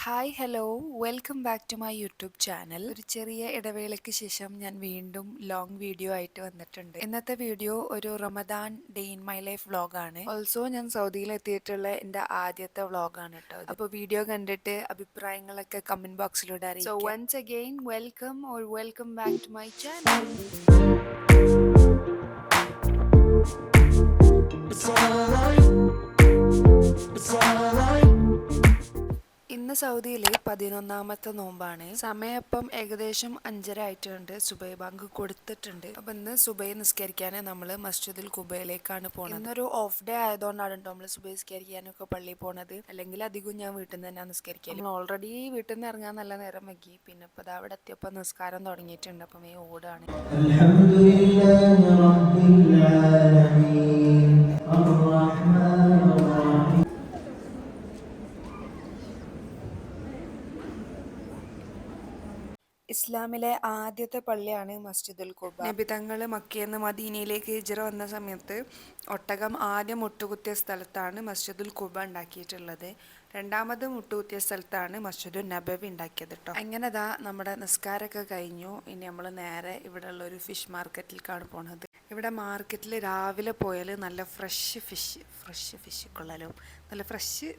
Hi hello welcome back to my YouTube channel. ഒരു ചെറിയ ഇടവേളയ്ക്ക് ശേഷം ഞാൻ വീണ്ടും ലോങ് വീഡിയോ ആയിട്ട് വന്നിട്ടുണ്ട്. ഇന്നത്തെ വീഡിയോ ഒരു Ramadan day in my life വ്ളോഗാണ്. ഓൾസോ ഞാൻ സൗദിയിൽ എത്തിയിട്ടുള്ള എൻ്റെ ആദ്യത്തെ വ്ളോഗാണ് കേട്ടോ. അപ്പോൾ വീഡിയോ കണ്ടിട്ട് അഭിപ്രായങ്ങളൊക്കെ കമന്റ് ബോക്സിലൂടെ അറിയിക്കുക. So once again welcome back to my channel. ഇന്ന് സൗദിയിൽ 11ാമത്തെ നോമ്പാണ്. സമയം ഇപ്പം ഏകദേശം 5:30 ആയിട്ടുണ്ട്. സുബൈ ബാങ്ക് കൊടുത്തിട്ടുണ്ട്. അപ്പം ഇന്ന് സുബൈ നിസ്കരിക്കാൻ നമ്മൾ മസ്ജിദുൽ കുബയിലേക്കാണ് പോണത്. ഇന്നൊരു ഓഫ് ഡേ ആയതുകൊണ്ടാണ് കേട്ടോ നമ്മൾ സുബൈ നിസ്കരിക്കാനൊക്കെ പള്ളിയിൽ പോണത്. അല്ലെങ്കിൽ അധികം ഞാൻ വീട്ടിൽ നിന്ന് തന്നെ നിസ്കരിക്കുക. നമ്മൾ ഓൾറെഡി വീട്ടിൽ നിന്ന് ഇറങ്ങാൻ നല്ല നേരം വൈകി. പിന്നെ ഇപ്പം അത് അവിടെ എത്തിയപ്പോൾ നിസ്കാരം തുടങ്ങിയിട്ടുണ്ട്. അപ്പം ഈ ഓടാണ്. ഇസ്ലാമിലെ ആദ്യത്തെ പള്ളിയാണ് മസ്ജിദുൽ ഖുബ. നബി തങ്ങൾ മക്കയിൽ നിന്ന് മദീനയിലേക്ക് ഹിജ്റ വന്ന സമയത്ത് ഒട്ടകം ആദ്യം മുട്ടുകുത്തിയ സ്ഥലത്താണ് മസ്ജിദുൽ ഖുബ ഉണ്ടാക്കിയിട്ടുള്ളത്. രണ്ടാമത് മുട്ടുകുത്തിയ സ്ഥലത്താണ് മസ്ജിദുൽ നബവി ഉണ്ടാക്കിയത് കേട്ടോ. അങ്ങനെതാ നമ്മുടെ നിസ്കാരമൊക്കെ കഴിഞ്ഞു. ഇനി നമ്മൾ നേരെ ഇവിടെ ഉള്ള ഒരു ഫിഷ് മാർക്കറ്റിലേക്കാണ് പോണത്. ഇവിടെ മാർക്കറ്റിൽ രാവിലെ പോയാൽ നല്ല ഫ്രഷ് ഫിഷ് കൊള്ളാലോ, നല്ല ഫ്രഷ്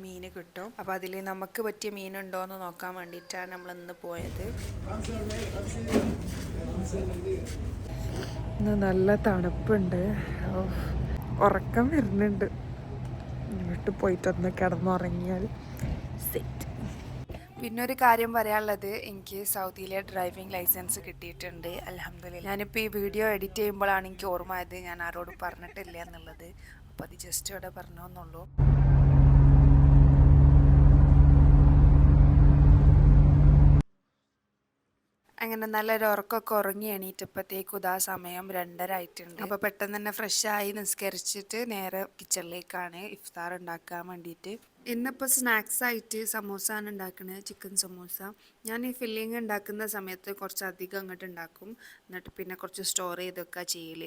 മീൻ കിട്ടും. അപ്പോൾ അതിൽ നമുക്ക് പറ്റിയ മീനുണ്ടോ എന്ന് നോക്കാൻ വേണ്ടിയിട്ടാണ് നമ്മൾ ഇന്ന് പോയത്. ഇന്ന് നല്ല തണുപ്പുണ്ട്, ഉറക്കം വരുന്നുണ്ട്. വീട്ടിൽ പോയിട്ടൊന്ന് കിടന്നുറങ്ങിയാൽ സെറ്റ്. പിന്നെ ഒരു കാര്യം പറയാനുള്ളത്, എനിക്ക് സൗദിയിലെ ഡ്രൈവിംഗ് ലൈസൻസ് കിട്ടിയിട്ടുണ്ട് അൽഹംദുലില്ലാ. ഞാനിപ്പോൾ ഈ വീഡിയോ എഡിറ്റ് ചെയ്യുമ്പോഴാണ് എനിക്ക് ഓർമ്മയായത് ഞാൻ ആരോടും പറഞ്ഞിട്ടില്ല എന്നുള്ളത്. അപ്പോൾ അത് ജസ്റ്റ് ഇവിടെ പറഞ്ഞോന്നുള്ളൂ. അങ്ങനെ നല്ലൊരു ഉറക്കമൊക്കെ ഉറങ്ങി എണീറ്റപ്പോഴത്തേക്കും ഇതാ സമയം 2:30 ആയിട്ടുണ്ട്. അപ്പോൾ പെട്ടെന്ന് തന്നെ ഫ്രഷായി നിസ്കരിച്ചിട്ട് നേരെ കിച്ചണിലേക്കാണ് ഇഫ്താർ ഉണ്ടാക്കാൻ വേണ്ടിയിട്ട്. ഇന്നിപ്പോൾ സ്നാക്സ് ആയിട്ട് സമൂസയാണ് ഉണ്ടാക്കുന്നത്, ചിക്കൻ സമൂസ. ഞാൻ ഈ ഫില്ലിങ് ഉണ്ടാക്കുന്ന സമയത്ത് കുറച്ചധികം അങ്ങോട്ട് ഉണ്ടാക്കും, എന്നിട്ട് പിന്നെ കുറച്ച് സ്റ്റോർ ചെയ്തൊക്കെ ചെയ്യൽ.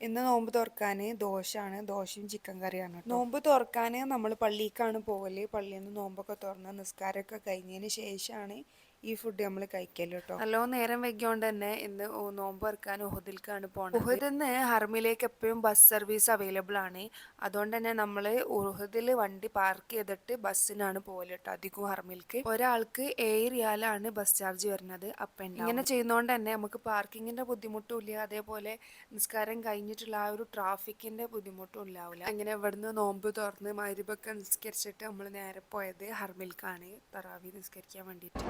ഇന്ന് നോമ്പ് തുറക്കാൻ ദോശയും ചിക്കൻ കറിയാണ്. നോമ്പ് തുറക്കാൻ നമ്മൾ പള്ളിക്കാണ് പോകല്. പള്ളിയിൽ നിന്ന് നോമ്പൊക്കെ തുറന്ന് നിസ്കാരമൊക്കെ കഴിഞ്ഞതിന് ശേഷമാണ് ഈ ഫുഡ് നമ്മൾ കഴിക്കല് കേട്ടോ. നല്ലോ നേരം വൈകിയോണ്ട് തന്നെ ഇന്ന് നോമ്പ് തുറക്കാൻ ഉഹദിലേക്കാണ് പോകണത്. ഉഹദിൽ നിന്ന് ഹർമിലേക്ക് എപ്പോഴും ബസ് സർവീസ് അവൈലബിൾ ആണ്. അതുകൊണ്ട് തന്നെ നമ്മൾ ഉഹദിൽ വണ്ടി പാർക്ക് ചെയ്തിട്ട് ബസ്സിനാണ് പോകല് കേട്ടോ. അധികം ഹർമിലേക്ക് ഒരാൾക്ക് 7 റിയാലാണ് ബസ് ചാർജ് വരുന്നത് അപ്പ് ആൻഡ് ഡൗൺ. ഇങ്ങനെ ചെയ്യുന്നതുകൊണ്ട് തന്നെ നമുക്ക് പാർക്കിങ്ങിന്റെ ബുദ്ധിമുട്ടും ഇല്ല, അതേപോലെ നിസ്കാരം കഴിഞ്ഞിട്ടുള്ള ആ ഒരു ട്രാഫിക്കിന്റെ ബുദ്ധിമുട്ടും ഉണ്ടാവില്ല. അങ്ങനെ ഇവിടുന്ന് നോമ്പ് തുറന്ന് മഗ്‌രിബൊക്കെ നിസ്കരിച്ചിട്ട് നമ്മൾ നേരെ പോയത് ഹർമിലേക്കാണ് തറാവി നിസ്കരിക്കാൻ വേണ്ടിയിട്ട്.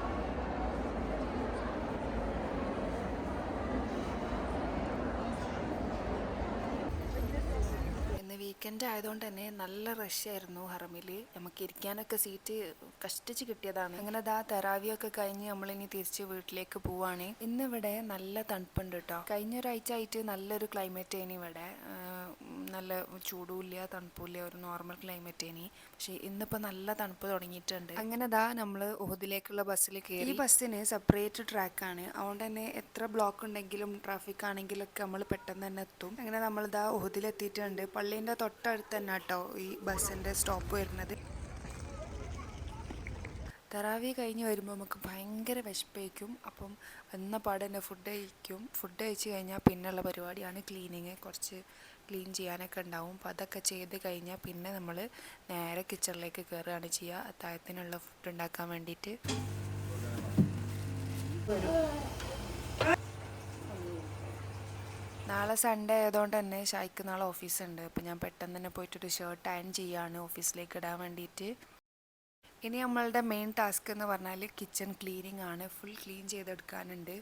വീക്കെൻഡ് ആയതുകൊണ്ട് തന്നെ നല്ല റഷായിരുന്നു ഹറമിൽ. നമുക്ക് ഇരിക്കാനൊക്കെ സീറ്റ് കഷ്ടിച്ച് കിട്ടിയതാണ്. അങ്ങനെ തറാവിയൊക്കെ കഴിഞ്ഞ് നമ്മളിനി തിരിച്ച് വീട്ടിലേക്ക് പോവാണ്. ഇന്നിവിടെ നല്ല തണുപ്പുണ്ട് കേട്ടോ. കഴിഞ്ഞ ഒരാഴ്ച ആയിട്ട് നല്ലൊരു ക്ലൈമറ്റ് ആയിന് ഇവിടെ. നല്ല ചൂടുമില്ല തണുപ്പില്ല, ഒരു നോർമൽ ക്ലൈമറ്റ് ആയിന്. പക്ഷേ ഇന്നിപ്പോൾ നല്ല തണുപ്പ് തുടങ്ങിയിട്ടുണ്ട്. അങ്ങനെ നമ്മൾ ഉഹദിലേക്കുള്ള ബസ്സിൽ കയറി. ഈ ബസ്സിന് സെപ്പറേറ്റ് ട്രാക്കാണ്, അതുകൊണ്ട് തന്നെ എത്ര ബ്ലോക്ക് ഉണ്ടെങ്കിലും ട്രാഫിക് ആണെങ്കിലൊക്കെ നമ്മൾ പെട്ടെന്ന് തന്നെ എത്തും. അങ്ങനെ നമ്മൾ ഉഹദിലെത്തിയിട്ടുണ്ട്. പള്ളീൻ്റെ തൊട്ടടുത്ത് തന്നെ കേട്ടോ ഈ ബസ്സിൻ്റെ സ്റ്റോപ്പ് വരുന്നത്. തറാവി കഴിഞ്ഞ് വരുമ്പോൾ നമുക്ക് ഭയങ്കര വിശപ്പായിരിക്കും. അപ്പം വന്ന പാടെ തന്നെ ഫുഡ് കഴിച്ച് കഴിഞ്ഞാൽ പിന്നെയുള്ള പരിപാടിയാണ് ക്ലീനിങ്. കുറച്ച് ക്ലീൻ ചെയ്യാനൊക്കെ ഉണ്ടാവും. അപ്പോൾ അതൊക്കെ ചെയ്ത് കഴിഞ്ഞാൽ പിന്നെ നമ്മൾ നേരെ കിച്ചണിലേക്ക് കയറുകയാണ് ചെയ്യുക അത്താഴത്തിനുള്ള ഫുഡ് ഉണ്ടാക്കാൻ വേണ്ടിയിട്ട്. നാളെ സൺഡേ ആയതുകൊണ്ട് തന്നെ ഷായ്ക്ക് നാളെ ഓഫീസുണ്ട്. അപ്പോൾ ഞാൻ പെട്ടെന്ന് തന്നെ പോയിട്ടൊരു ഷർട്ട് അയൺ ചെയ്യാണ് ഓഫീസിലേക്ക് ഇടാൻ വേണ്ടിയിട്ട്. ഇനി നമ്മളുടെ മെയിൻ ടാസ്ക് എന്ന് പറഞ്ഞാൽ കിച്ചൺ ക്ലീനിങ് ആണ്. ഫുൾ ക്ലീൻ ചെയ്തെടുക്കാനുണ്ട്.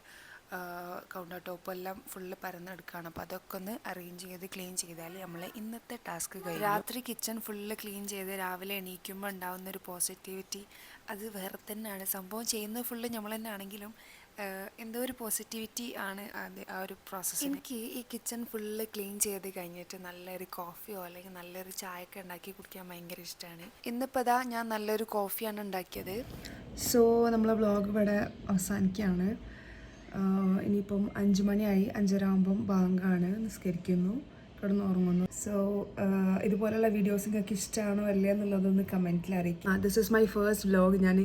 കൗണ്ടർ ടോപ്പ് എല്ലാം ഫുള്ള് പരന്നെടുക്കുകയാണ്. അപ്പോൾ അതൊക്കെ ഒന്ന് അറേഞ്ച് ചെയ്ത് ക്ലീൻ ചെയ്താൽ നമ്മൾ ഇന്നത്തെ ടാസ്ക് കഴിഞ്ഞു. രാത്രി കിച്ചൺ ഫുള്ള് ക്ലീൻ ചെയ്ത് രാവിലെ എണീക്കുമ്പോൾ ഉണ്ടാകുന്നൊരു പോസിറ്റിവിറ്റി അത് വേറെ തന്നെയാണ്. സംഭവം ചെയ്യുന്നത് ഫുള്ള് നമ്മൾ തന്നെ ആണെങ്കിലും എന്തോ ഒരു പോസിറ്റിവിറ്റി ആണ് അത് ആ ഒരു പ്രോസസ്സ്. എനിക്ക് ഈ കിച്ചൺ ഫുള്ള് ക്ലീൻ ചെയ്ത് കഴിഞ്ഞിട്ട് നല്ലൊരു കോഫിയോ അല്ലെങ്കിൽ നല്ലൊരു ചായയൊക്കെ ഉണ്ടാക്കി കുടിക്കാൻ ഭയങ്കര ഇഷ്ടമാണ്. ഇന്നിപ്പോൾ ഞാൻ നല്ലൊരു കോഫിയാണ് ഉണ്ടാക്കിയത്. സോ നമ്മളെ വ്ളോഗ് ഇവിടെ അവസാനിക്കുകയാണ്. ഇനിയിപ്പം 5 മണിയായി, 5:30 ആകുമ്പം ബാങ്കാണ്, നിസ്കരിക്കുന്നു. കിടന്ന് ഉറങ്ങുന്നു. സോ ഇതുപോലെയുള്ള വീഡിയോസ് നിങ്ങൾക്ക് ഇഷ്ടമാണോ അല്ലേ എന്നുള്ളതൊന്ന് കമൻറ്റിൽ അറിയിക്കും. This is my first vlog. ഞാൻ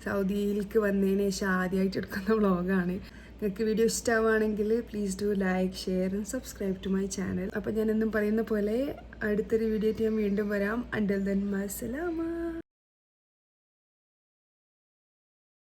സൗദിയിലേക്ക് വന്നതിന് ശേഷം ആദ്യമായിട്ട് എടുക്കുന്ന വ്ലോഗാണ്. നിങ്ങൾക്ക് വീഡിയോ ഇഷ്ടമാവുകയാണെങ്കിൽ please do like, share and subscribe to my channel. അപ്പോൾ ഞാനെന്നും പറയുന്ന പോലെ അടുത്തൊരു വീഡിയോ ഞാൻ വീണ്ടും വരാം. Until then മഅസ്സലാമ.